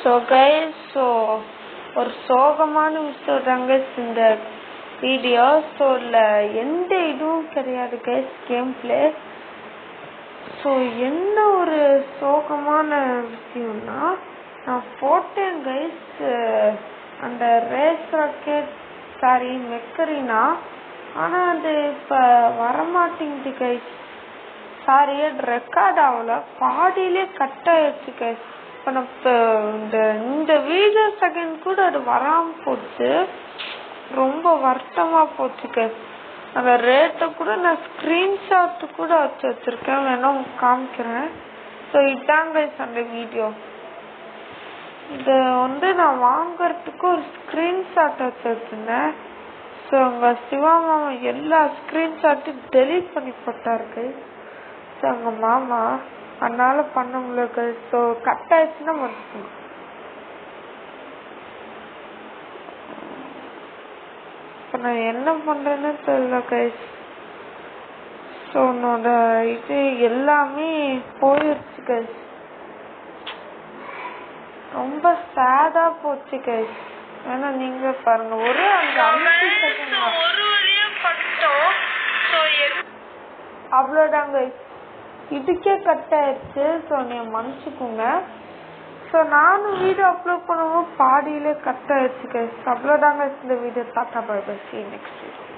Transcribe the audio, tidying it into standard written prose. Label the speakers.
Speaker 1: So guys, so ஒரு சோகமான விஷயம் தாங்க இந்த வீடியோ. ஸோ இல்லை எந்த இதுவும் கிடையாது கைஸ், கேம் பிளே. ஸோ என்ன ஒரு சோகமான விஷயம்னா, நான் போட்டேன் கைஸ் அந்த ரேஸ் ராக்கெட் மெக்கரினா, ஆனால் அது இப்போ வரமாட்டேங்குது கைஸ். சாரி, அது ரெக்கார்ட் ஆகல, பாதியிலே கட் ஆயிடுச்சு கைஸ். இப்போ நான் இந்த வீடியோ செகண்ட் கூட அது வராமல் போச்சு, ரொம்ப வருத்தமாக போச்சு கைஸ். அந்த ரேட்டை கூட நான் ஸ்க்ரீன்ஷாட்டு கூட வச்சுருக்கேன், வேணா காமிக்கிறேன். ஸோ இதாங்க கைஸ் அந்த வீடியோ. இது நான் வாங்கறதுக்கு ஒரு ஸ்க்ரீன்ஷாட் வச்சுருந்தேன். ஸோ எங்கள் சிவா மாமா எல்லா ஸ்க்ரீன்ஷாட்டையும் டெலீட் பண்ணி போட்டாரு கைஸ். ஸோ எங்கள் மாமா அதனால பண்ண முடியல கைஸ். ஸோ கட் ஆயிடுச்சுன்னா வந்துச்சு. இப்போ நான் என்ன பண்ணுறேன்னு தெரியல கைஸ். ஸோ என்னோட இது எல்லாமே போயிடுச்சு கைஸ், ரொம்ப சேடா போச்சு கைஸ். ஏன்னா நீங்க பாருங்க, ஒரு அந்த 5 செகண்ட் அவ்வளோதாங்க, இதுக்கே கட் ஆயிடுச்சு. ஸோ நீங்க மன்னிச்சுக்கோங்க. ஸோ நானும் வீடியோ அப்லோட் பண்ணும்போது பாதியிலே கட் ஆயிடுச்சு கைஸ். அவ்வளோதாங்க இந்த வீடியோ. டாட்டா bye bye, see you next video.